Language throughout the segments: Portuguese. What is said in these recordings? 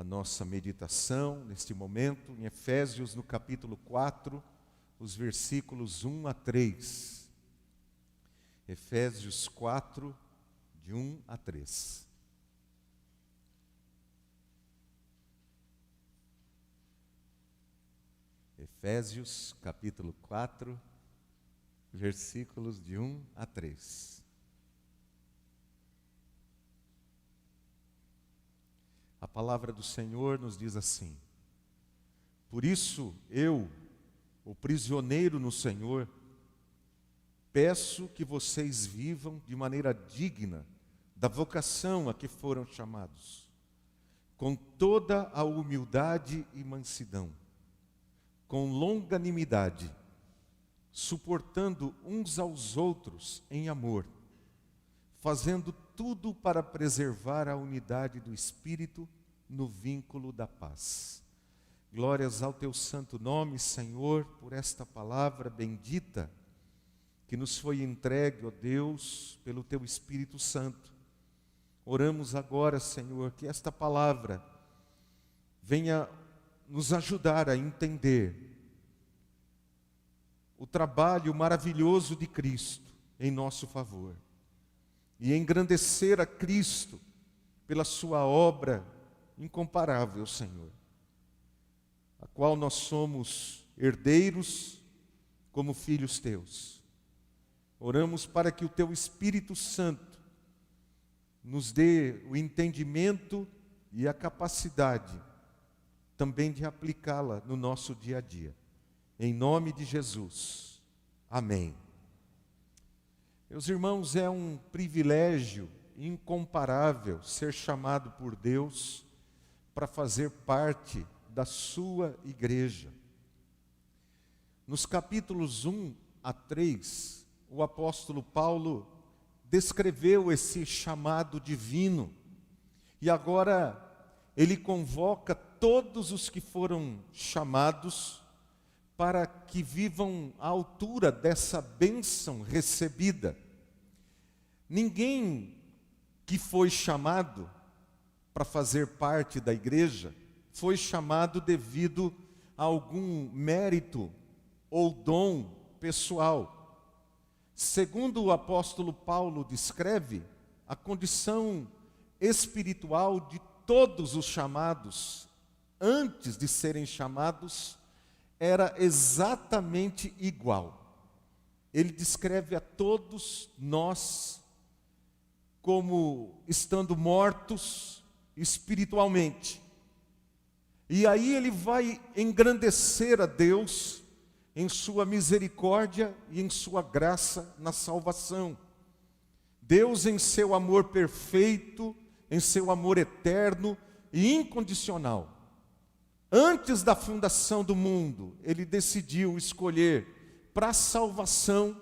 a nossa meditação neste momento em Efésios, no capítulo 4, os versículos 1 a 3. Efésios 4, de 1 a 3. Efésios, capítulo 4, versículos de 1 a 3. A palavra do Senhor nos diz assim: Por isso eu, o prisioneiro no Senhor, peço que vocês vivam de maneira digna da vocação a que foram chamados, com toda a humildade e mansidão, com longanimidade, suportando uns aos outros em amor, fazendo tudo para preservar a unidade do Espírito no vínculo da paz. Glórias ao teu santo nome, Senhor, por esta palavra bendita que nos foi entregue, ó Deus, pelo teu Espírito Santo. Oramos agora, Senhor, que esta palavra venha nos ajudar a entender o trabalho maravilhoso de Cristo em nosso favor e engrandecer a Cristo pela sua obra incomparável, Senhor, a qual nós somos herdeiros como filhos teus. Oramos para que o teu Espírito Santo nos dê o entendimento e a capacidade também de aplicá-la no nosso dia a dia. Em nome de Jesus. Amém. Meus irmãos, é um privilégio incomparável ser chamado por Deus para fazer parte da sua igreja. Nos capítulos 1 a 3, o apóstolo Paulo descreveu esse chamado divino. E agora ele convoca todos os que foram chamados para que vivam à altura dessa bênção recebida. Ninguém que foi chamado para fazer parte da igreja foi chamado devido a algum mérito ou dom pessoal. Segundo o apóstolo Paulo descreve, a condição espiritual de todos os chamados, antes de serem chamados, era exatamente igual. Ele descreve a todos nós como estando mortos espiritualmente. E aí ele vai engrandecer a Deus em sua misericórdia e em sua graça na salvação. Deus, em seu amor perfeito, em seu amor eterno e incondicional, antes da fundação do mundo, ele decidiu escolher para a salvação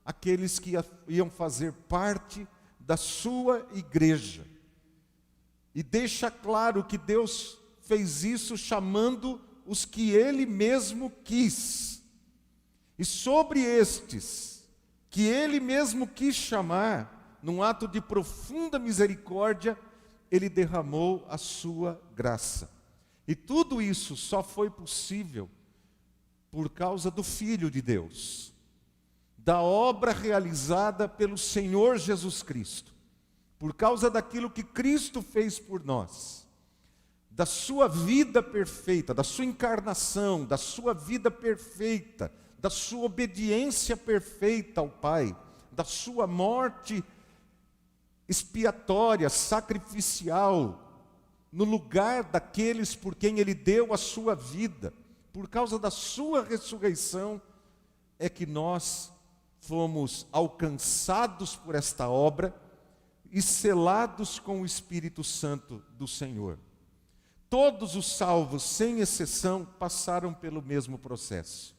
aqueles que iam fazer parte da sua igreja. E deixa claro que Deus fez isso chamando os que ele mesmo quis. E sobre estes que ele mesmo quis chamar, num ato de profunda misericórdia, ele derramou a sua graça. E tudo isso só foi possível por causa do Filho de Deus, da obra realizada pelo Senhor Jesus Cristo, por causa daquilo que Cristo fez por nós, da sua vida perfeita, da sua encarnação, da sua vida perfeita, da sua obediência perfeita ao Pai, da sua morte expiatória, sacrificial, no lugar daqueles por quem ele deu a sua vida, por causa da sua ressurreição, é que nós fomos alcançados por esta obra e selados com o Espírito Santo do Senhor. Todos os salvos, sem exceção, passaram pelo mesmo processo.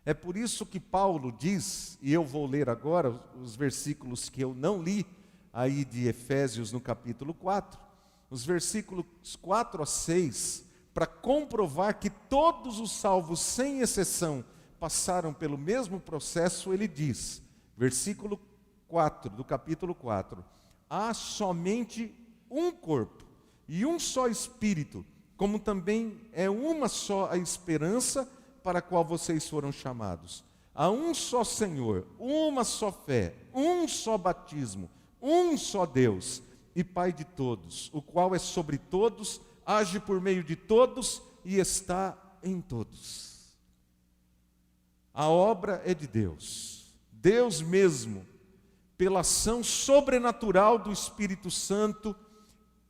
É por isso que Paulo diz, e eu vou ler agora os versículos que eu não li, aí de Efésios no capítulo 4, os versículos 4 a 6, para comprovar que todos os salvos, sem exceção, passaram pelo mesmo processo, ele diz, versículo 4 do capítulo 4, há somente um corpo e um só Espírito, como também é uma só a esperança para a qual vocês foram chamados. Há um só Senhor, uma só fé, um só batismo, um só Deus e Pai de todos, o qual é sobre todos, age por meio de todos e está em todos. A obra é de Deus. Deus mesmo, pela ação sobrenatural do Espírito Santo,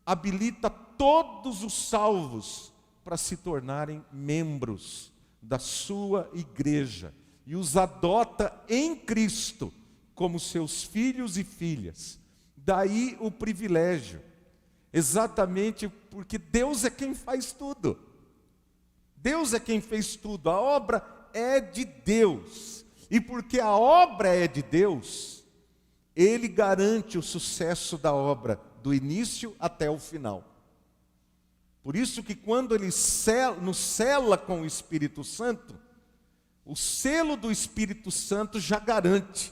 habilita todos os salvos para se tornarem membros da sua igreja e os adota em Cristo como seus filhos e filhas. Daí o privilégio, exatamente porque Deus é quem faz tudo. Deus é quem fez tudo, a obra é de Deus. E porque a obra é de Deus, Ele garante o sucesso da obra, do início até o final. Por isso que quando Ele nos sela com o Espírito Santo, o selo do Espírito Santo já garante,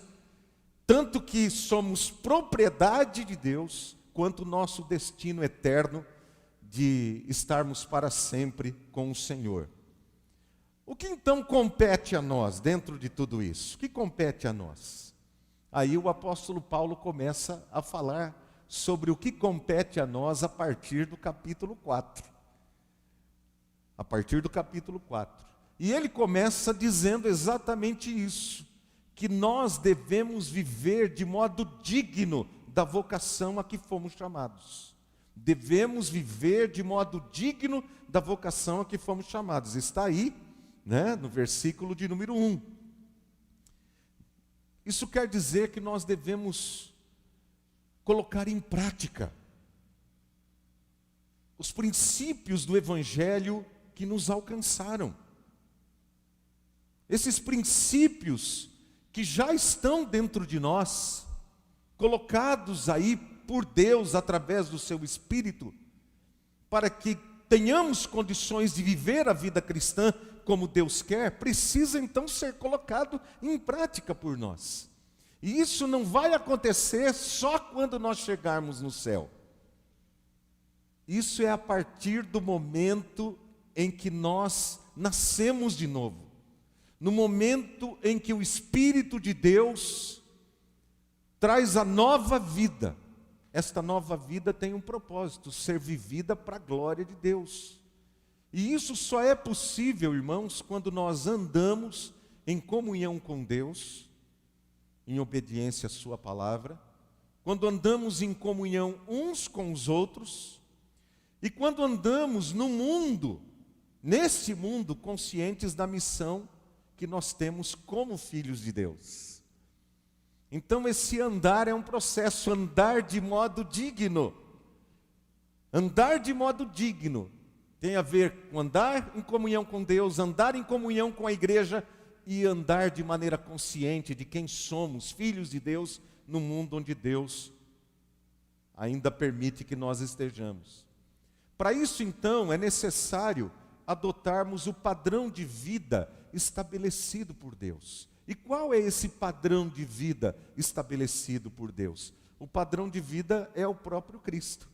tanto que somos propriedade de Deus, quanto o nosso destino eterno de estarmos para sempre com o Senhor. O que então compete a nós dentro de tudo isso? O que compete a nós? Aí o apóstolo Paulo começa a falar sobre o que compete a nós a partir do capítulo 4. A partir do capítulo 4. E ele começa dizendo exatamente isso, que nós devemos viver de modo digno da vocação a que fomos chamados. Devemos viver de modo digno da vocação a que fomos chamados. Está aí, no versículo de número 1. Isso quer dizer que nós devemos colocar em prática os princípios do Evangelho que nos alcançaram. Esses princípios que já estão dentro de nós, colocados aí por Deus através do seu Espírito, para que tenhamos condições de viver a vida cristã como Deus quer, precisa então ser colocado em prática por nós. E isso não vai acontecer só quando nós chegarmos no céu. Isso é a partir do momento em que nós nascemos de novo. No momento em que o Espírito de Deus traz a nova vida. Esta nova vida tem um propósito, ser vivida para a glória de Deus. E isso só é possível, irmãos, quando nós andamos em comunhão com Deus, em obediência à sua palavra, quando andamos em comunhão uns com os outros, e quando andamos no mundo, nesse mundo, conscientes da missão que nós temos como filhos de Deus. Então esse andar é um processo, andar de modo digno. Andar de modo digno tem a ver com andar em comunhão com Deus, andar em comunhão com a igreja e andar de maneira consciente de quem somos, filhos de Deus, no mundo onde Deus ainda permite que nós estejamos. Para isso, então, é necessário adotarmos o padrão de vida estabelecido por Deus. E qual é esse padrão de vida estabelecido por Deus? O padrão de vida é o próprio Cristo.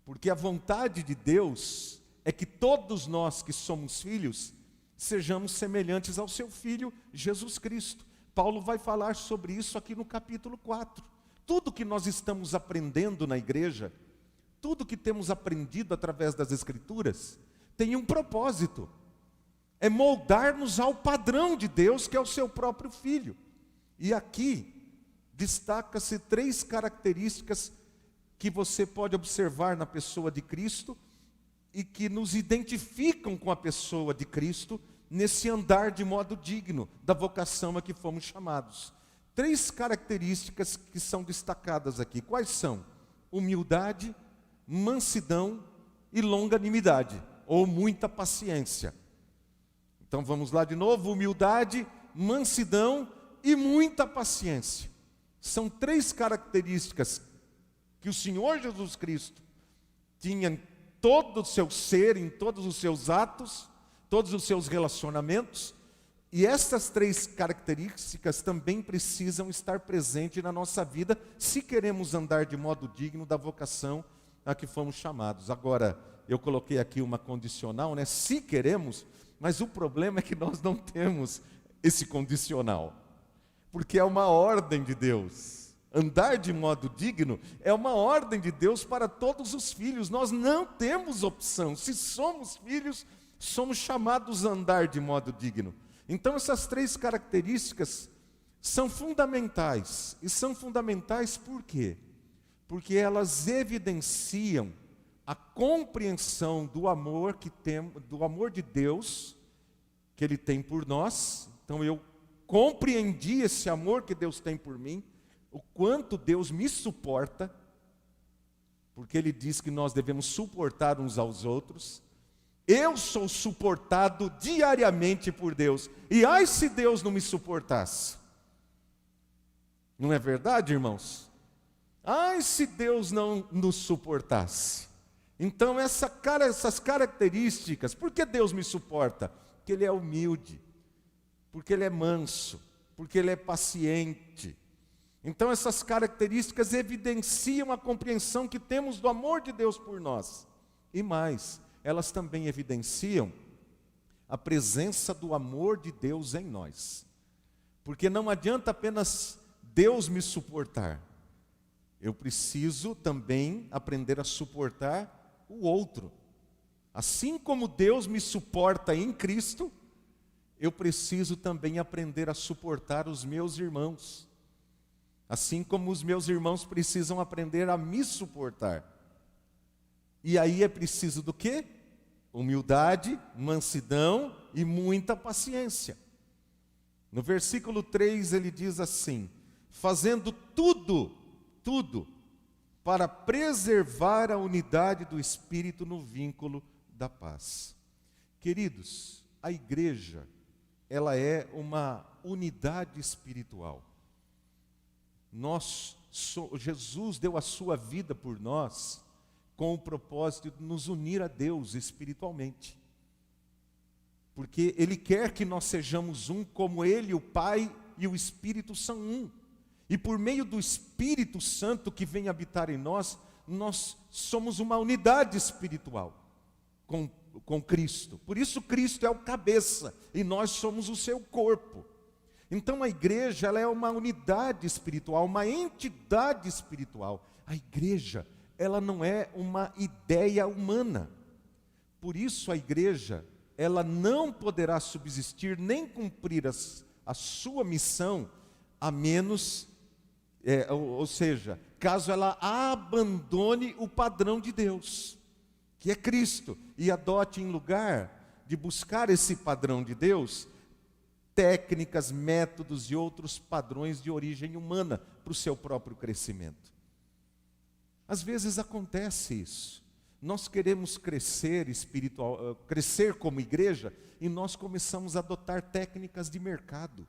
Porque a vontade de Deus é que todos nós que somos filhos sejamos semelhantes ao seu Filho Jesus Cristo. Paulo vai falar sobre isso aqui no capítulo 4. Tudo que nós estamos aprendendo na igreja, tudo que temos aprendido através das Escrituras, tem um propósito. É moldar-nos ao padrão de Deus, que é o seu próprio Filho. E aqui destaca-se 3 características que você pode observar na pessoa de Cristo e que nos identificam com a pessoa de Cristo nesse andar de modo digno da vocação a que fomos chamados. 3 características que são destacadas aqui. Quais são? Humildade, mansidão e longanimidade, ou muita paciência. Então vamos lá de novo: humildade, mansidão e muita paciência. São 3 características que o Senhor Jesus Cristo tinha em todo o seu ser, em todos os seus atos, todos os seus relacionamentos, e essas 3 características também precisam estar presentes na nossa vida, se queremos andar de modo digno da vocação a que fomos chamados. Agora, eu coloquei aqui uma condicional, né? Se queremos, mas o problema é que nós não temos esse condicional, porque é uma ordem de Deus. Andar de modo digno é uma ordem de Deus para todos os filhos. Nós não temos opção. Se somos filhos, somos chamados a andar de modo digno. Então essas três características são fundamentais. E são fundamentais por quê? Porque elas evidenciam a compreensão do amor do amor de Deus que Ele tem por nós. Então eu compreendi esse amor que Deus tem por mim, o quanto Deus me suporta, porque Ele diz que nós devemos suportar uns aos outros. Eu sou suportado diariamente por Deus. E ai se Deus não me suportasse. Não é verdade, irmãos? Ai se Deus não nos suportasse. Então essas características, por que Deus me suporta? Porque Ele é humilde, porque Ele é manso, porque Ele é paciente. Então essas características evidenciam a compreensão que temos do amor de Deus por nós. E mais, elas também evidenciam a presença do amor de Deus em nós. Porque não adianta apenas Deus me suportar. Eu preciso também aprender a suportar o outro. Assim como Deus me suporta em Cristo, eu preciso também aprender a suportar os meus irmãos. Assim como os meus irmãos precisam aprender a me suportar. E aí é preciso do quê? Humildade, mansidão e muita paciência. No versículo 3 ele diz assim: fazendo tudo para preservar a unidade do Espírito no vínculo da paz. Queridos, a igreja, ela é uma unidade espiritual. Jesus deu a sua vida por nós com o propósito de nos unir a Deus espiritualmente. Porque Ele quer que nós sejamos um, como Ele, o Pai e o Espírito são um. E por meio do Espírito Santo que vem habitar em nós, nós somos uma unidade espiritual com Cristo. Por isso Cristo é o cabeça e nós somos o seu corpo. Então a igreja, ela é uma unidade espiritual, uma entidade espiritual. A igreja, ela não é uma ideia humana. Por isso a igreja, ela não poderá subsistir nem cumprir a sua missão, a menos, ou seja, caso ela abandone o padrão de Deus, que é Cristo, e adote em lugar de buscar esse padrão de Deus, técnicas, métodos e outros padrões de origem humana para o seu próprio crescimento. Às vezes acontece isso. Nós queremos crescer crescer como igreja, e nós começamos a adotar técnicas de mercado.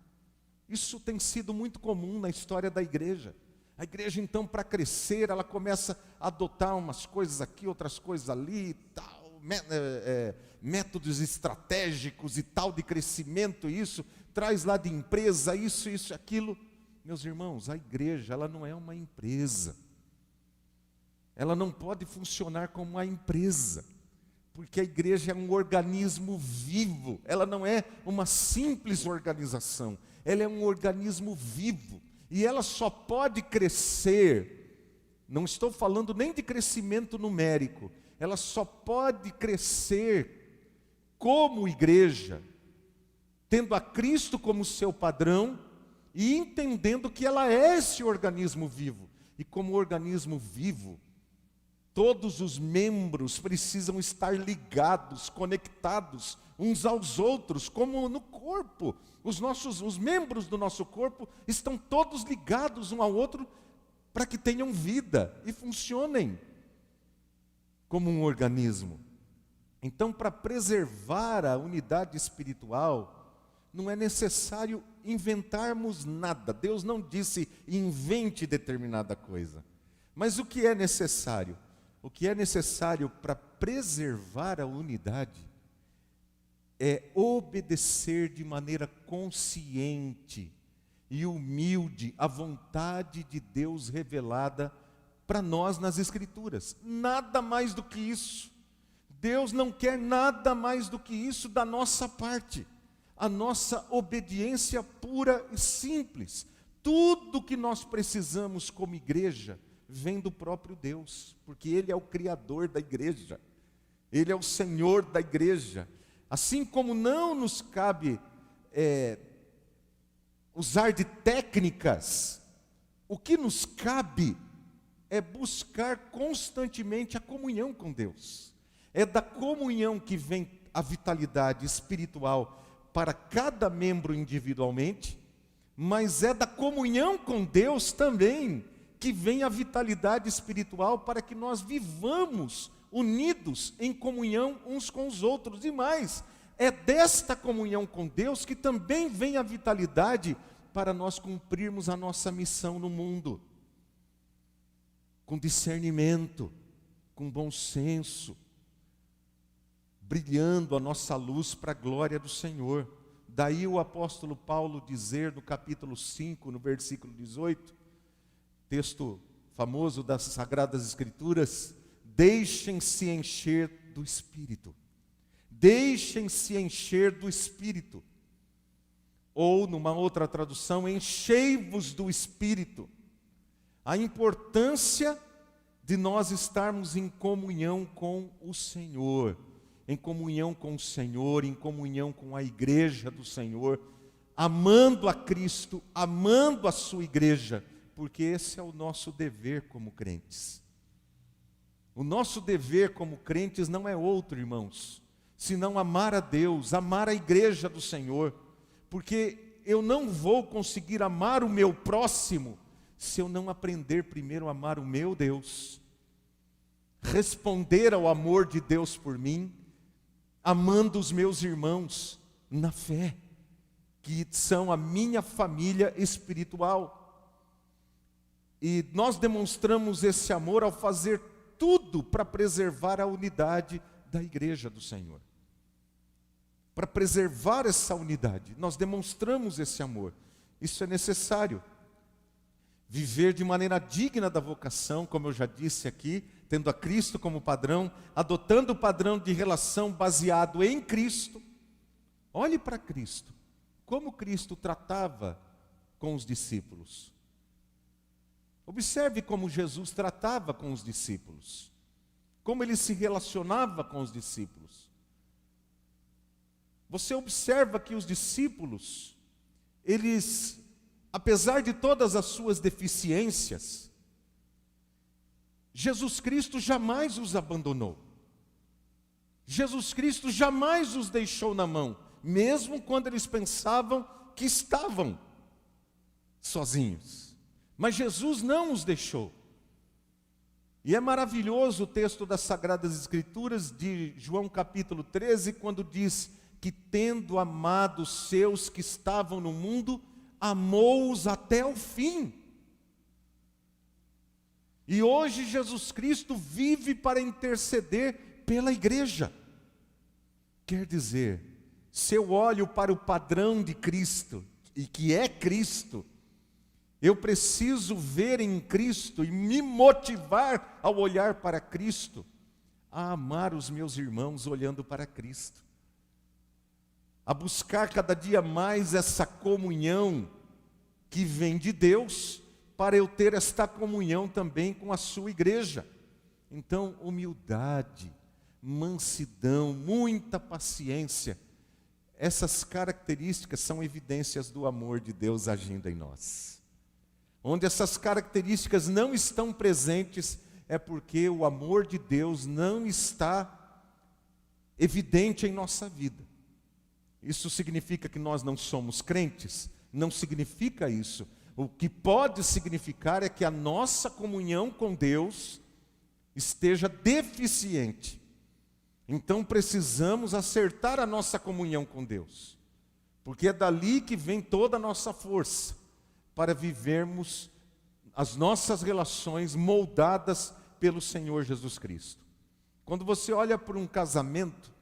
Isso tem sido muito comum na história da igreja. A igreja, então, para crescer, ela começa a adotar umas coisas aqui, outras coisas ali e tal, métodos estratégicos e tal de crescimento, isso, traz lá de empresa, isso, aquilo. Meus irmãos, a igreja, ela não é uma empresa. Ela não pode funcionar como uma empresa, porque a igreja é um organismo vivo, ela não é uma simples organização, ela é um organismo vivo, e ela só pode crescer, não estou falando nem de crescimento numérico, ela só pode crescer como igreja, tendo a Cristo como seu padrão, e entendendo que ela é esse organismo vivo, e como organismo vivo, todos os membros precisam estar ligados, conectados uns aos outros, como no corpo. Os membros do nosso corpo estão todos ligados um ao outro para que tenham vida e funcionem como um organismo. Então, para preservar a unidade espiritual, não é necessário inventarmos nada. Deus não disse invente determinada coisa. Mas o que é necessário? O que é necessário para preservar a unidade é obedecer de maneira consciente e humilde à vontade de Deus revelada para nós nas Escrituras. Nada mais do que isso. Deus não quer nada mais do que isso da nossa parte. A nossa obediência pura e simples. Tudo que nós precisamos como igreja vem do próprio Deus, porque Ele é o Criador da igreja. Ele é o Senhor da igreja. Assim como não nos cabe usar de técnicas, o que nos cabe é buscar constantemente a comunhão com Deus. É da comunhão que vem a vitalidade espiritual para cada membro individualmente, mas é da comunhão com Deus também que vem a vitalidade espiritual para que nós vivamos unidos em comunhão uns com os outros. E mais, é desta comunhão com Deus que também vem a vitalidade para nós cumprirmos a nossa missão no mundo. Com discernimento, com bom senso, brilhando a nossa luz para a glória do Senhor. Daí o apóstolo Paulo dizer no capítulo 5, no versículo 18, texto famoso das Sagradas Escrituras: deixem-se encher do Espírito. Deixem-se encher do Espírito. Ou, numa outra tradução, enchei-vos do Espírito. A importância de nós estarmos em comunhão com o Senhor, em comunhão com o Senhor, em comunhão com a igreja do Senhor, amando a Cristo, amando a sua igreja, porque esse é o nosso dever como crentes. O nosso dever como crentes não é outro, irmãos, senão amar a Deus, amar a igreja do Senhor, porque eu não vou conseguir amar o meu próximo se eu não aprender primeiro a amar o meu Deus, responder ao amor de Deus por mim, amando os meus irmãos na fé, que são a minha família espiritual. E nós demonstramos esse amor ao fazer tudo para preservar a unidade da igreja do Senhor. Para preservar essa unidade, nós demonstramos esse amor. Isso é necessário. Viver de maneira digna da vocação, como eu já disse aqui, tendo a Cristo como padrão, adotando o padrão de relação baseado em Cristo. Olhe para Cristo, como Cristo tratava com os discípulos. Observe como Jesus tratava com os discípulos, como ele se relacionava com os discípulos. Você observa que os discípulos, eles, apesar de todas as suas deficiências, Jesus Cristo jamais os abandonou. Jesus Cristo jamais os deixou na mão, mesmo quando eles pensavam que estavam sozinhos. Mas Jesus não os deixou. E é maravilhoso o texto das Sagradas Escrituras de João capítulo 13, quando diz que, tendo amado os seus que estavam no mundo, amou-os até o fim. E hoje Jesus Cristo vive para interceder pela igreja. Quer dizer, se eu olho para o padrão de Cristo, e que é Cristo, eu preciso ver em Cristo e me motivar ao olhar para Cristo, a amar os meus irmãos olhando para Cristo, a buscar cada dia mais essa comunhão que vem de Deus, para eu ter esta comunhão também com a sua igreja. Então, humildade, mansidão, muita paciência, essas características são evidências do amor de Deus agindo em nós. Onde essas características não estão presentes, é porque o amor de Deus não está evidente em nossa vida. Isso significa que nós não somos crentes? Não significa isso. O que pode significar é que a nossa comunhão com Deus esteja deficiente. Então precisamos acertar a nossa comunhão com Deus, porque é dali que vem toda a nossa força para vivermos as nossas relações moldadas pelo Senhor Jesus Cristo. Quando você olha para um casamento,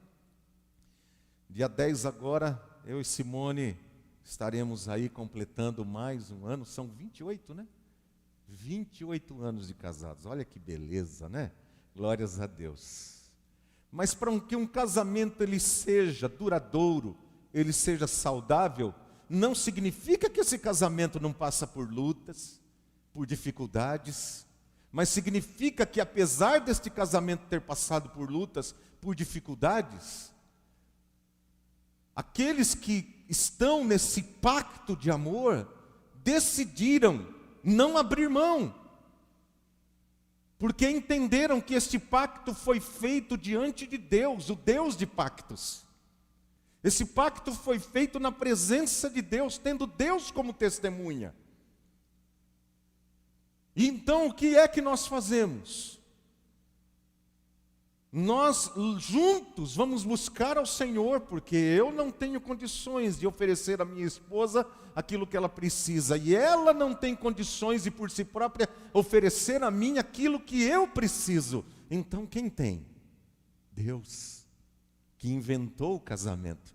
dia 10 agora, eu e Simone estaremos aí completando mais um ano, são 28, né? 28 anos de casados, olha que beleza, né? Glórias a Deus. Mas para que um casamento ele seja duradouro, ele seja saudável, não significa que esse casamento não passa por lutas, por dificuldades, mas significa que apesar deste casamento ter passado por lutas, por dificuldades, aqueles que estão nesse pacto de amor decidiram não abrir mão, porque entenderam que este pacto foi feito diante de Deus, o Deus de pactos. Esse pacto foi feito na presença de Deus, tendo Deus como testemunha. E então o que é que nós fazemos? Nós juntos vamos buscar ao Senhor, porque eu não tenho condições de oferecer à minha esposa aquilo que ela precisa, e ela não tem condições de por si própria oferecer a mim aquilo que eu preciso. Então quem tem? Deus, que inventou o casamento.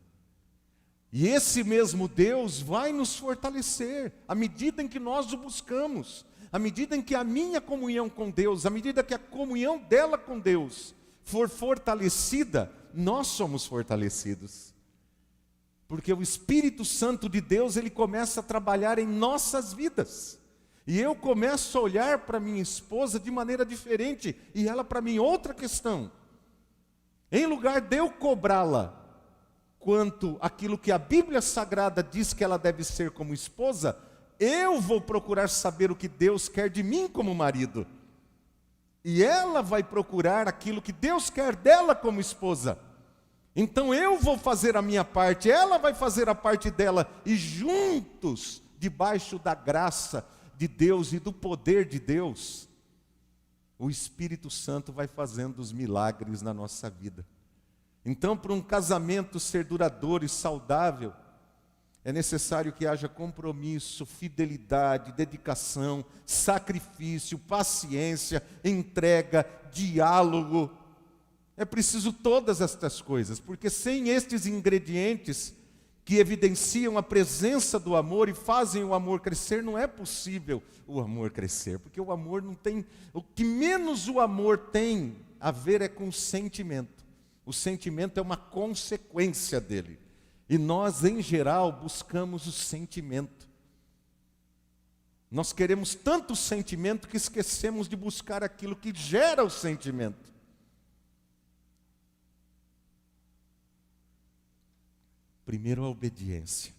E esse mesmo Deus vai nos fortalecer à medida em que nós o buscamos, à medida em que a minha comunhão com Deus, à medida que a comunhão dela com Deus for fortalecida, nós somos fortalecidos. Porque o Espírito Santo de Deus, ele começa a trabalhar em nossas vidas. E eu começo a olhar para minha esposa de maneira diferente, e ela para mim. Outra questão: em lugar de eu cobrá-la quanto aquilo que a Bíblia Sagrada diz que ela deve ser como esposa, eu vou procurar saber o que Deus quer de mim como marido. E ela vai procurar aquilo que Deus quer dela como esposa. Então eu vou fazer a minha parte, ela vai fazer a parte dela, e juntos, debaixo da graça de Deus e do poder de Deus, o Espírito Santo vai fazendo os milagres na nossa vida. Então, para um casamento ser duradouro e saudável, é necessário que haja compromisso, fidelidade, dedicação, sacrifício, paciência, entrega, diálogo. É preciso todas estas coisas, porque sem estes ingredientes que evidenciam a presença do amor e fazem o amor crescer, não é possível o amor crescer, porque o amor não tem, o que menos o amor tem a ver é com o sentimento. O sentimento é uma consequência dele. E nós, em geral, buscamos o sentimento. Nós queremos tanto o sentimento que esquecemos de buscar aquilo que gera o sentimento. Primeiro a obediência,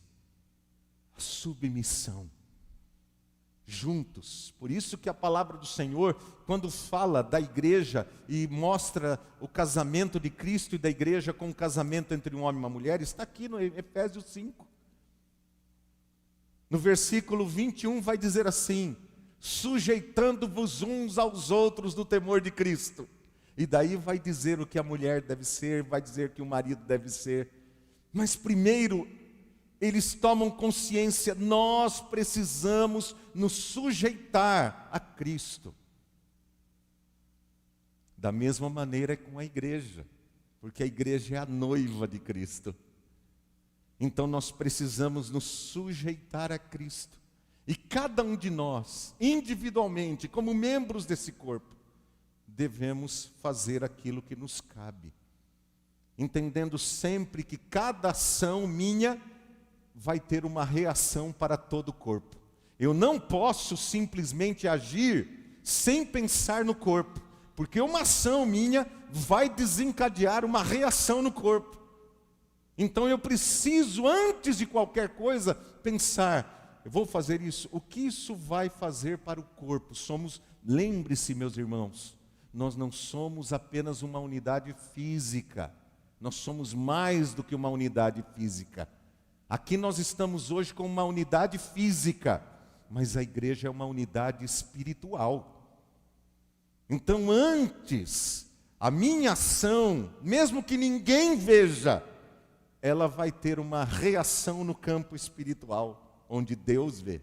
a submissão, juntos. Por isso que a palavra do Senhor, quando fala da igreja e mostra o casamento de Cristo e da igreja com o casamento entre um homem e uma mulher, está aqui no Efésios 5. No versículo 21 vai dizer assim: sujeitando-vos uns aos outros no temor de Cristo. E daí vai dizer o que a mulher deve ser, vai dizer que o marido deve ser. Mas primeiro, eles tomam consciência, nós precisamos nos sujeitar a Cristo. Da mesma maneira com a igreja, porque a igreja é a noiva de Cristo. Então nós precisamos nos sujeitar a Cristo. E cada um de nós, individualmente, como membros desse corpo, devemos fazer aquilo que nos cabe. Entendendo sempre que cada ação minha vai ter uma reação para todo o corpo. Eu não posso simplesmente agir sem pensar no corpo, porque uma ação minha vai desencadear uma reação no corpo. Então eu preciso, antes de qualquer coisa, pensar: eu vou fazer isso, o que isso vai fazer para o corpo? Lembre-se, meus irmãos, nós não somos apenas uma unidade física, nós somos mais do que uma unidade física. Aqui nós estamos hoje com uma unidade física, mas a igreja é uma unidade espiritual. Então antes, a minha ação, mesmo que ninguém veja, ela vai ter uma reação no campo espiritual, onde Deus vê.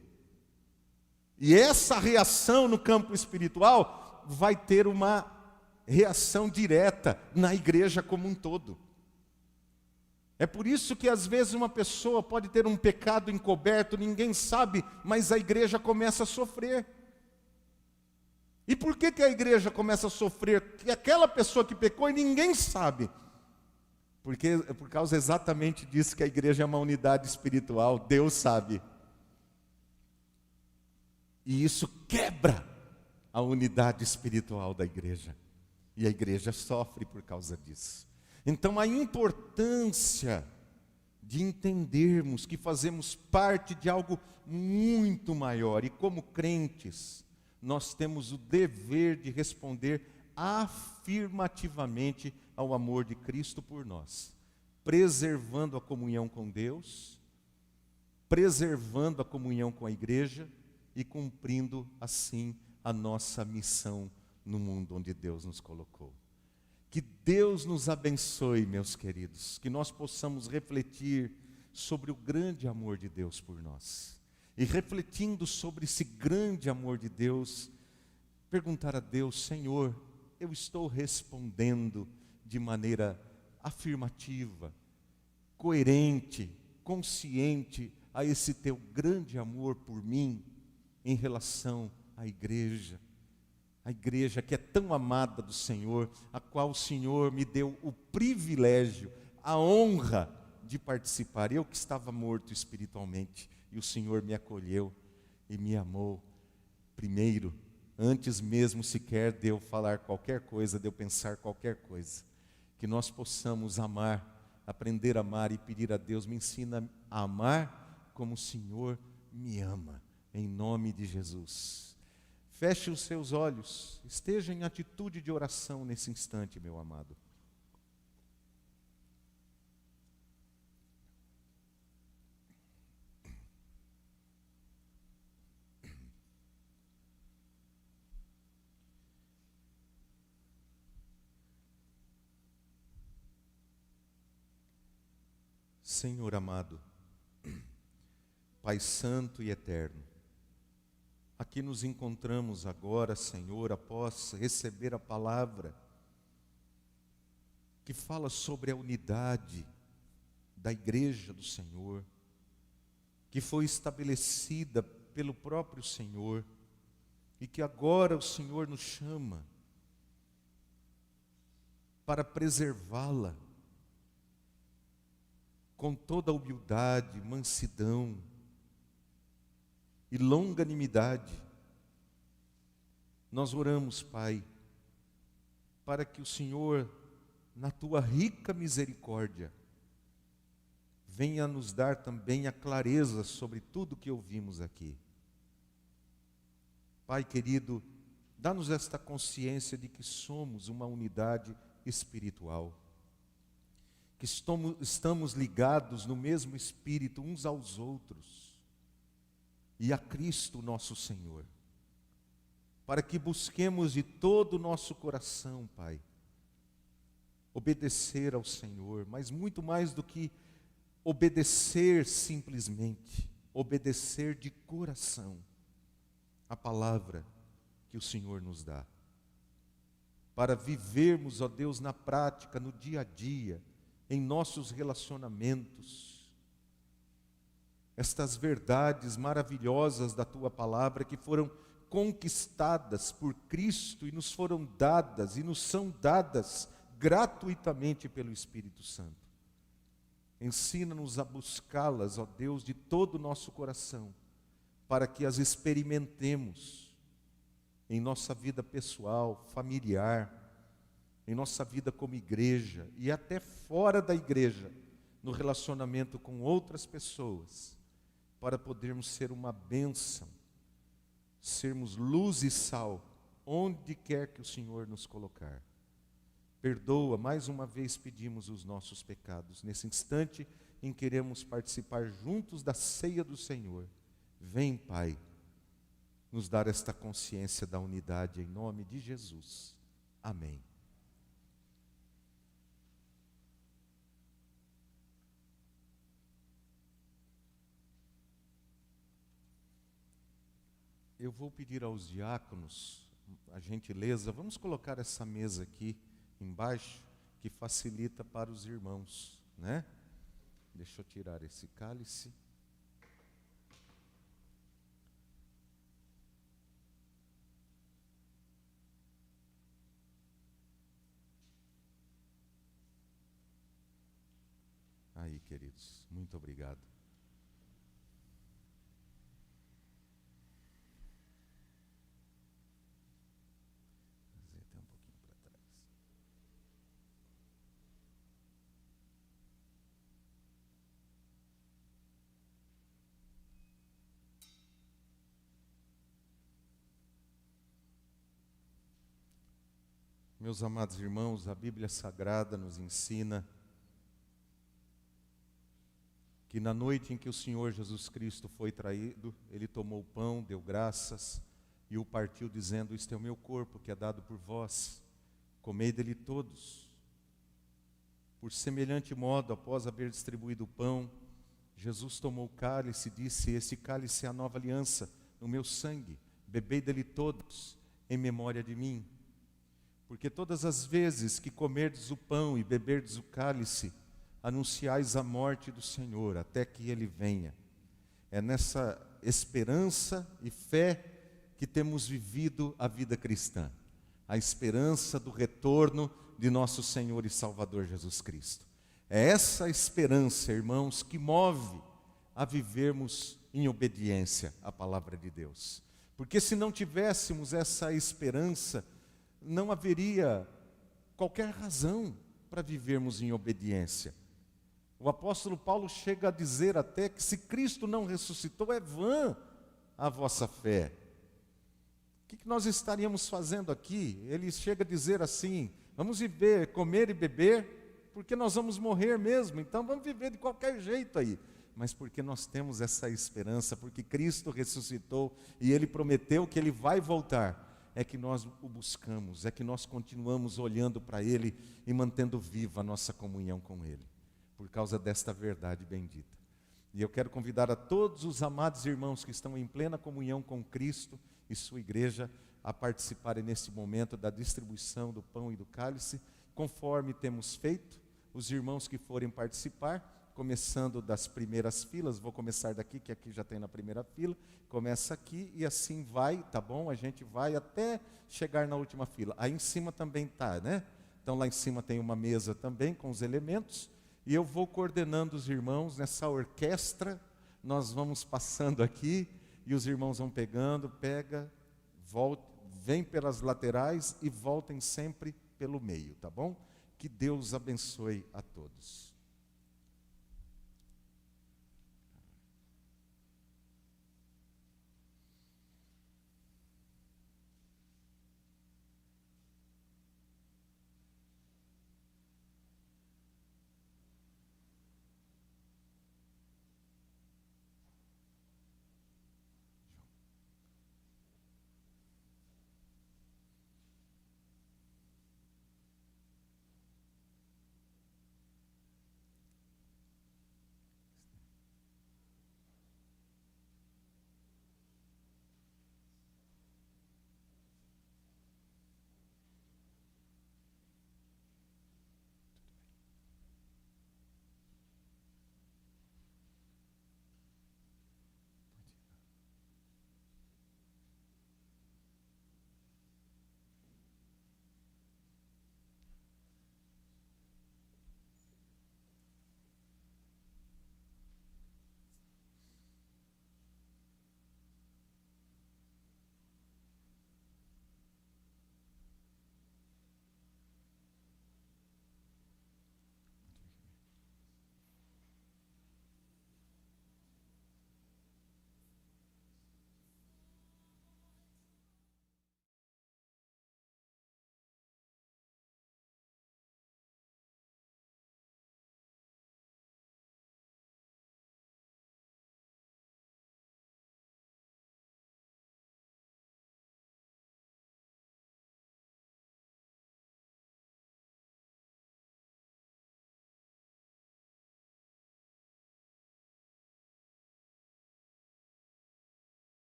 E essa reação no campo espiritual vai ter uma reação direta na igreja como um todo. É por isso que às vezes uma pessoa pode ter um pecado encoberto, ninguém sabe, mas a igreja começa a sofrer. E por que a igreja começa a sofrer? Que aquela pessoa que pecou e ninguém sabe. Porque é por causa exatamente disso que a igreja é uma unidade espiritual. Deus sabe. E isso quebra a unidade espiritual da igreja. E a igreja sofre por causa disso. Então a importância de entendermos que fazemos parte de algo muito maior. E como crentes, nós temos o dever de responder afirmativamente ao amor de Cristo por nós, preservando a comunhão com Deus, preservando a comunhão com a igreja e cumprindo assim a nossa missão no mundo onde Deus nos colocou. Que Deus nos abençoe, meus queridos, que nós possamos refletir sobre o grande amor de Deus por nós. E refletindo sobre esse grande amor de Deus, perguntar a Deus: Senhor, eu estou respondendo de maneira afirmativa, coerente, consciente a esse teu grande amor por mim em relação à igreja. A igreja que é tão amada do Senhor, a qual o Senhor me deu o privilégio, a honra de participar. Eu que estava morto espiritualmente, e o Senhor me acolheu e me amou primeiro, antes mesmo sequer de eu falar qualquer coisa, de eu pensar qualquer coisa. Que nós possamos amar, aprender a amar e pedir a Deus: me ensina a amar como o Senhor me ama, em nome de Jesus. Feche os seus olhos, esteja em atitude de oração nesse instante, meu amado. Senhor amado, Pai santo e eterno, aqui nos encontramos agora, Senhor, após receber a palavra que fala sobre a unidade da igreja do Senhor, que foi estabelecida pelo próprio Senhor e que agora o Senhor nos chama para preservá-la com toda a humildade, mansidão e longanimidade. Nós oramos, Pai, para que o Senhor, na tua rica misericórdia, venha nos dar também a clareza sobre tudo que ouvimos aqui. Pai querido, dá-nos esta consciência de que somos uma unidade espiritual, que estamos ligados no mesmo Espírito uns aos outros e a Cristo nosso Senhor, para que busquemos de todo o nosso coração, Pai, obedecer ao Senhor, mas muito mais do que obedecer simplesmente, obedecer de coração a palavra que o Senhor nos dá, para vivermos, ó Deus, na prática, no dia a dia, em nossos relacionamentos, estas verdades maravilhosas da tua palavra que foram conquistadas por Cristo e nos foram dadas e nos são dadas gratuitamente pelo Espírito Santo. Ensina-nos a buscá-las, ó Deus, de todo o nosso coração, para que as experimentemos em nossa vida pessoal, familiar, em nossa vida como igreja e até fora da igreja, no relacionamento com outras pessoas, para podermos ser uma bênção, sermos luz e sal, onde quer que o Senhor nos colocar. Perdoa, mais uma vez pedimos os nossos pecados, nesse instante em que queremos participar juntos da ceia do Senhor. Vem, Pai, nos dar esta consciência da unidade em nome de Jesus. Amém. Eu vou pedir aos diáconos a gentileza, vamos colocar essa mesa aqui embaixo, que facilita para os irmãos, né? Deixa eu tirar esse cálice. Aí, queridos, muito obrigado. Trazer até um pouquinho para trás. Meus amados irmãos, a Bíblia Sagrada nos ensina que na noite em que o Senhor Jesus Cristo foi traído, Ele tomou o pão, deu graças e o partiu dizendo: "Este é o meu corpo que é dado por vós, comei dele todos." Por semelhante modo, após haver distribuído o pão, Jesus tomou o cálice e disse: "Este cálice é a nova aliança no meu sangue, bebei dele todos, em memória de mim. Porque todas as vezes que comerdes o pão e beberdes o cálice, anunciais a morte do Senhor, até que Ele venha." É nessa esperança e fé que temos vivido a vida cristã. A esperança do retorno de nosso Senhor e Salvador Jesus Cristo. É essa esperança, irmãos, que move a vivermos em obediência à palavra de Deus. Porque se não tivéssemos essa esperança, não haveria qualquer razão para vivermos em obediência. O apóstolo Paulo chega a dizer até que se Cristo não ressuscitou, é vã a vossa fé. O que nós estaríamos fazendo aqui? Ele chega a dizer assim: vamos viver, comer e beber, porque nós vamos morrer mesmo, então vamos viver de qualquer jeito aí. Mas porque nós temos essa esperança, porque Cristo ressuscitou e Ele prometeu que Ele vai voltar, é que nós o buscamos, é que nós continuamos olhando para Ele e mantendo viva a nossa comunhão com Ele, por causa desta verdade bendita. E eu quero convidar a todos os amados irmãos que estão em plena comunhão com Cristo e sua igreja a participarem neste momento da distribuição do pão e do cálice, conforme temos feito. Os irmãos que forem participar, começando das primeiras filas, vou começar daqui, que aqui já tem na primeira fila, começa aqui e assim vai, tá bom? A gente vai até chegar na última fila. Aí em cima também tá, né? Então lá em cima tem uma mesa também com os elementos, e eu vou coordenando os irmãos nessa orquestra. Nós vamos passando aqui e os irmãos vão pegando, volta, vem pelas laterais e voltem sempre pelo meio, tá bom? Que Deus abençoe a todos.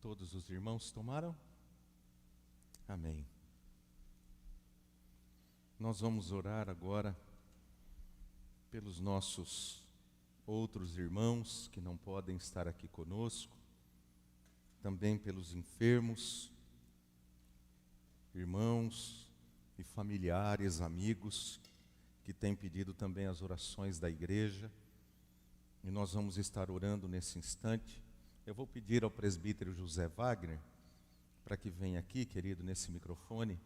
Todos os irmãos tomaram? Amém. Nós vamos orar agora pelos nossos outros irmãos que não podem estar aqui conosco, também pelos enfermos, irmãos e familiares, amigos, que têm pedido também as orações da igreja. E nós vamos estar orando nesse instante. Eu vou pedir ao presbítero José Wagner para que venha aqui, querido, nesse microfone.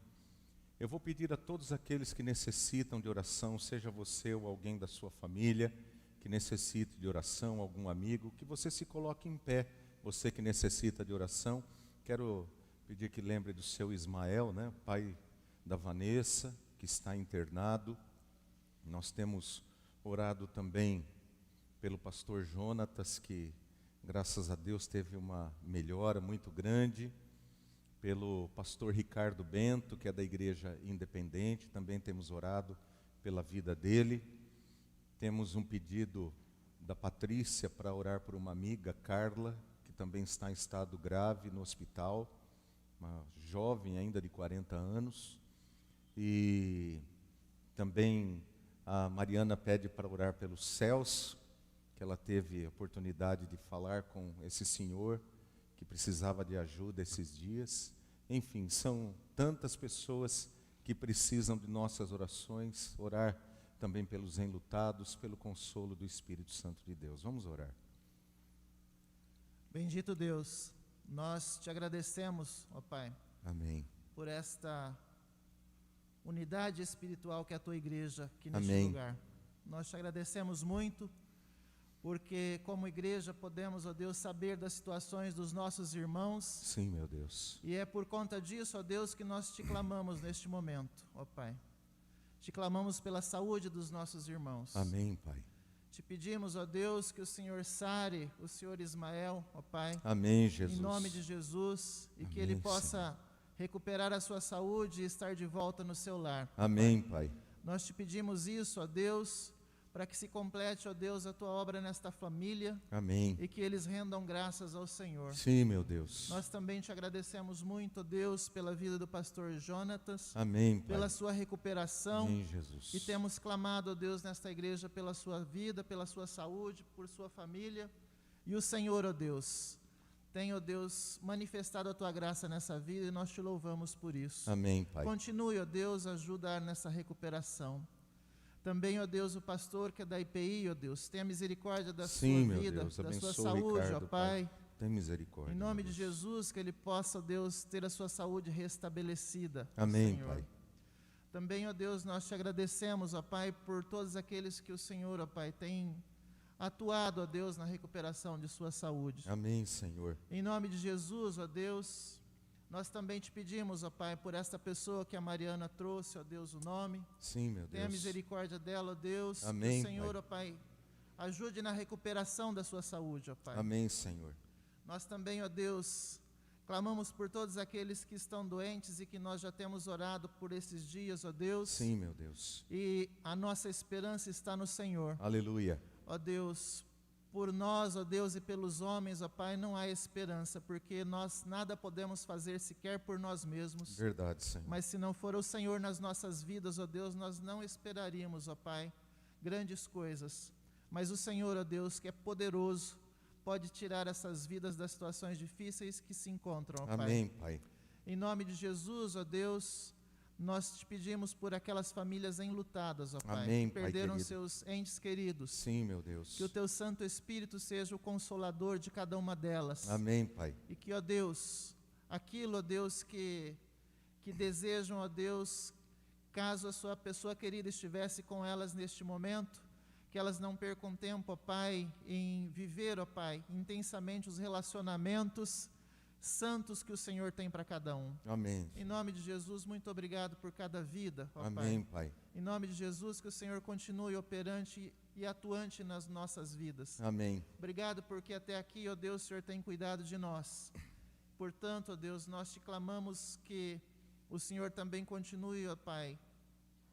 Eu vou pedir a todos aqueles que necessitam de oração, seja você ou alguém da sua família que necessite de oração, algum amigo, que você se coloque em pé. Você que necessita de oração, quero pedir que lembre do seu Ismael, né, pai da Vanessa, que está internado. Nós temos orado também pelo pastor Jonatas, que graças a Deus teve uma melhora muito grande. Pelo pastor Ricardo Bento, que é da Igreja Independente, também temos orado pela vida dele. Temos um pedido da Patrícia para orar por uma amiga, Carla, que também está em estado grave no hospital, uma jovem ainda de 40 anos. E também a Mariana pede para orar pelos Celso, que ela teve a oportunidade de falar com esse senhor que precisava de ajuda esses dias. Enfim, são tantas pessoas que precisam de nossas orações. Orar também pelos enlutados, pelo consolo do Espírito Santo de Deus. Vamos orar. Bendito Deus, nós te agradecemos, ó Pai, Amém. por esta unidade espiritual que é a tua igreja aqui neste Amém. lugar. Nós te agradecemos muito, porque como igreja podemos, ó Deus, saber das situações dos nossos irmãos. Sim, meu Deus. E é por conta disso, ó Deus, que nós te clamamos neste momento, ó Pai. Te clamamos pela saúde dos nossos irmãos. Amém, Pai. Te pedimos, ó Deus, que o Senhor sare o Senhor Ismael, ó Pai. Amém, Jesus. Em nome de Jesus, e que Amém, ele possa recuperar a sua saúde e estar de volta no seu lar. Amém, Pai. Nós te pedimos isso, ó Deus, para que se complete, ó Deus, a tua obra nesta família Amém. e que eles rendam graças ao Senhor. Sim, meu Deus. Nós também te agradecemos muito, ó Deus, pela vida do pastor Jonatas, Amém, Pai. pela sua recuperação. Amém, Jesus. E temos clamado, ó Deus, nesta igreja pela sua vida, pela sua saúde, por sua família. E o Senhor, ó Deus, tem, ó Deus, manifestado a tua graça nessa vida e nós te louvamos por isso. Amém, Pai. Continue, ó Deus, a ajudar nessa recuperação. Também, ó Deus, o pastor que é da IPI, ó Deus, tenha misericórdia da Sim, sua meu vida, Deus, da sua abençoa saúde, Ricardo, ó Pai. Tem misericórdia. Em nome meu de Deus. Jesus, que ele possa, ó Deus, ter a sua saúde restabelecida. Amém, Senhor. Pai. Também, ó Deus, nós te agradecemos, ó Pai, por todos aqueles que o Senhor, ó Pai, tem atuado, ó Deus, na recuperação de sua saúde. Amém, Senhor. Em nome de Jesus, ó Deus, nós também te pedimos, ó Pai, por esta pessoa que a Mariana trouxe, ó Deus, o nome. Sim, meu Tenha Deus. misericórdia dela, ó Deus. Amém, Que o Senhor, Pai. ó Pai, ajude na recuperação da sua saúde, ó Pai. Amém, Senhor. Nós também, ó Deus, clamamos por todos aqueles que estão doentes e que nós já temos orado por esses dias, ó Deus. Sim, meu Deus. E a nossa esperança está no Senhor. Aleluia. Ó Deus, por nós, ó Deus, e pelos homens, ó Pai, não há esperança, porque nós nada podemos fazer sequer por nós mesmos. Verdade, Senhor. Mas se não for o Senhor nas nossas vidas, ó Deus, nós não esperaríamos, ó Pai, grandes coisas. Mas o Senhor, ó Deus, que é poderoso, pode tirar essas vidas das situações difíceis que se encontram, ó Pai. Amém, Pai. Em nome de Jesus, ó Deus, nós te pedimos por aquelas famílias enlutadas, ó Pai, Amém, que Pai perderam querido. seus entes queridos. Sim, meu Deus. Que o teu Santo Espírito seja o consolador de cada uma delas. Amém, Pai. E que, ó Deus, aquilo, ó Deus, que desejam, ó Deus, caso a sua pessoa querida estivesse com elas neste momento, que elas não percam tempo, ó Pai, em viver, ó Pai, intensamente os relacionamentos santos que o Senhor tem para cada um. Amém. Em nome de Jesus, muito obrigado por cada vida, ó Amém, Pai. Pai. Em nome de Jesus, que o Senhor continue operante e atuante nas nossas vidas. Amém. Obrigado porque até aqui, ó Deus, o Senhor tem cuidado de nós. Portanto, ó Deus, nós te clamamos que o Senhor também continue, ó Pai,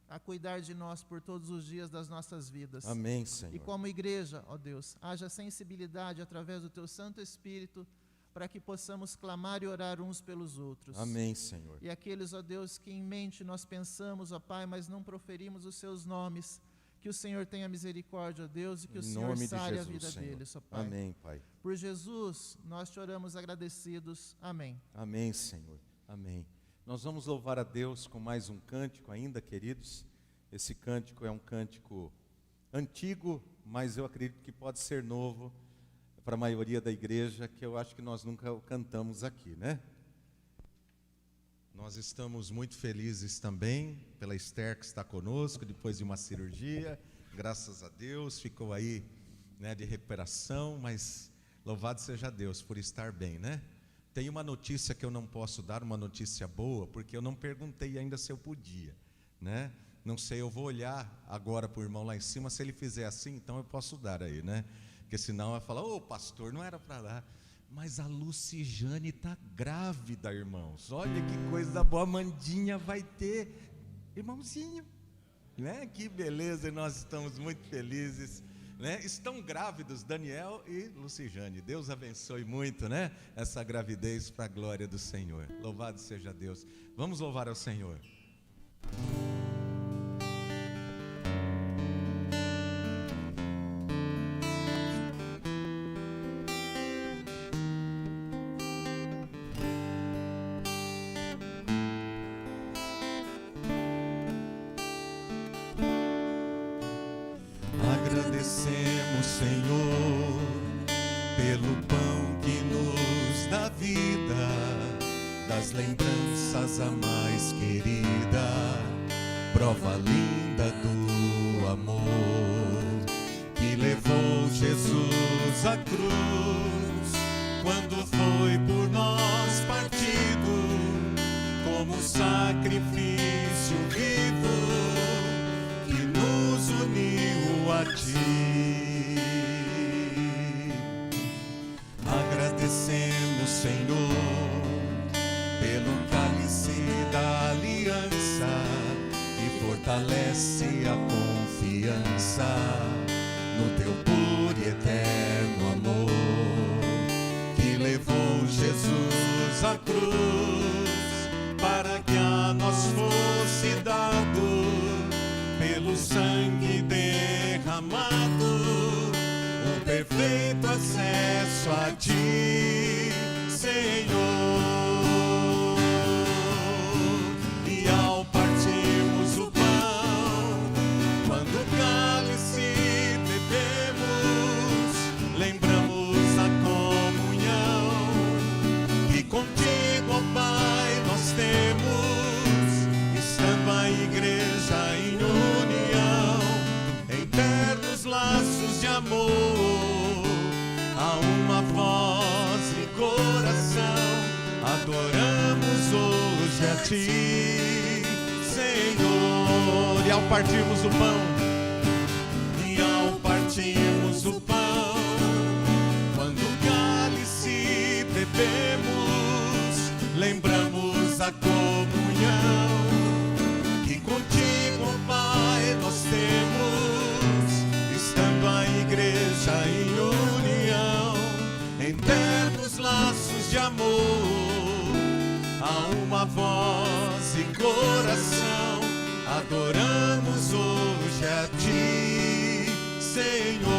a cuidar de nós por todos os dias das nossas vidas. Amém, Senhor. E como igreja, ó Deus, haja sensibilidade através do teu Santo Espírito para que possamos clamar e orar uns pelos outros. Amém, Senhor. E aqueles, ó Deus, que em mente nós pensamos, ó Pai, mas não proferimos os seus nomes, que o Senhor tenha misericórdia, ó Deus, e que o Senhor sare a vida deles, ó Pai. Amém, Pai. Por Jesus, nós te oramos agradecidos. Amém. Amém, Senhor. Amém. Nós vamos louvar a Deus com mais um cântico ainda, queridos. Esse cântico é um cântico antigo, mas eu acredito que pode ser novo para a maioria da igreja, que eu acho que nós nunca o cantamos aqui, né? Nós estamos muito felizes também pela Esther que está conosco, depois de uma cirurgia, graças a Deus, ficou aí, né, de recuperação, mas louvado seja Deus por estar bem, né? Tem uma notícia que eu não posso dar, uma notícia boa, porque eu não perguntei ainda se eu podia, né? Não sei, eu vou olhar agora para o irmão lá em cima, se ele fizer assim, então eu posso dar aí, né? Porque senão vai falar, ô pastor, não era para dar. Mas a Lucijane está grávida, irmãos. Olha que coisa boa, a Mandinha vai ter irmãozinho, né? Que beleza, e nós estamos muito felizes, né? Estão grávidos Daniel e Lucijane. Deus abençoe muito, né? Essa gravidez para a glória do Senhor. Louvado seja Deus. Vamos louvar ao Senhor. Agradecemos, Senhor, pelo pão que nos dá vida, das lembranças a mais querida, prova linda do amor, que levou Jesus à cruz, quando foi por nós partido, como sacrifício vivo, que nos uniu a Ti. Agradecemos, Senhor, pelo cálice da aliança, que fortalece a confiança no Teu puro e eterno amor, que levou Jesus à cruz, para que a nós fosse dado, pelo sangue derramado, o perfeito acesso a Ti, Senhor. E ao partirmos o pão, quando o cálice bebemos, lembramos a comunhão que contigo, ó Pai, nós temos, estando a igreja em união, em ternos laços de amor, a uma voz e coração, adoramos hoje a Ti, Senhor. E ao partirmos o pão, quando o cálice bebemos, lembramos a comunhão que contigo, ó Pai, nós temos, estando a igreja em união, em ternos laços de amor, a uma voz e coração, adoramos hoje a Ti, Senhor.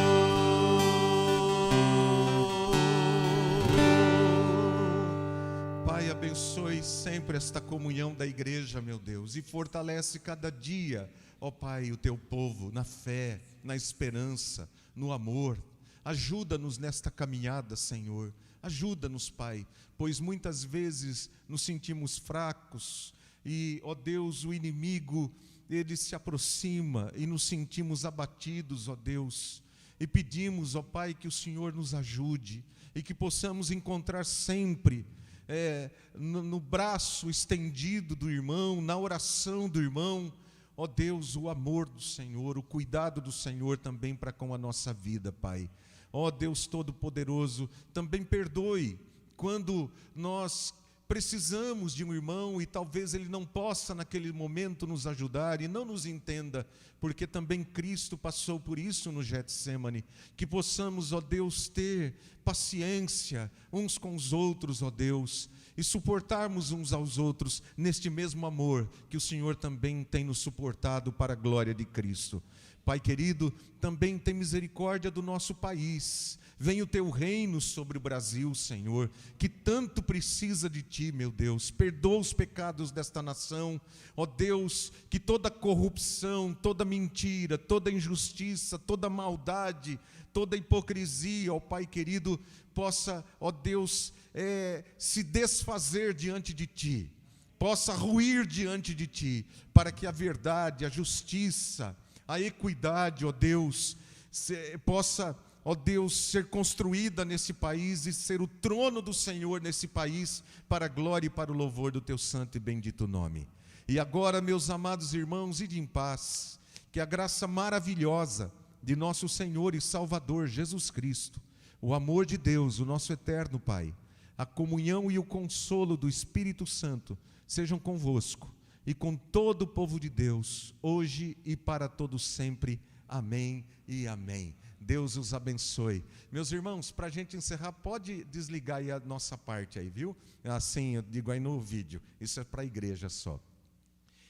Pai, abençoe sempre esta comunhão da igreja, meu Deus, e fortalece cada dia, ó Pai, o Teu povo na fé, na esperança, no amor. Ajuda-nos nesta caminhada, Senhor. Ajuda-nos, Pai, pois muitas vezes nos sentimos fracos e, ó Deus, o inimigo, ele se aproxima e nos sentimos abatidos, ó Deus. E pedimos, ó Pai, que o Senhor nos ajude e que possamos encontrar sempre no braço estendido do irmão, na oração do irmão, ó Deus, o amor do Senhor, o cuidado do Senhor também para com a nossa vida, Pai. Ó Deus Todo-Poderoso, também perdoe quando nós precisamos de um irmão e talvez ele não possa naquele momento nos ajudar e não nos entenda, porque também Cristo passou por isso no Getsêmani, que possamos, ó Deus, ter paciência uns com os outros, ó Deus, e suportarmos uns aos outros neste mesmo amor que o Senhor também tem nos suportado para a glória de Cristo. Pai querido, também tem misericórdia do nosso país. Venha o teu reino sobre o Brasil, Senhor, que tanto precisa de ti, meu Deus. Perdoa os pecados desta nação, ó Deus, que toda corrupção, toda mentira, toda injustiça, toda maldade, toda hipocrisia, ó Pai querido, possa, ó Deus, se desfazer diante de ti, possa ruir diante de ti, para que a verdade, a justiça, a equidade, ó Deus, possa, ó Deus, ser construída nesse país e ser o trono do Senhor nesse país, para a glória e para o louvor do teu santo e bendito nome. E agora, meus amados irmãos, ide em paz, que a graça maravilhosa de nosso Senhor e Salvador Jesus Cristo, o amor de Deus, o nosso eterno Pai, a comunhão e o consolo do Espírito Santo sejam convosco e com todo o povo de Deus, hoje e para todos sempre. Amém e amém. Deus os abençoe. Meus irmãos, para a gente encerrar, pode desligar aí a nossa parte aí, viu? Assim, eu digo aí no vídeo, isso é para a igreja só.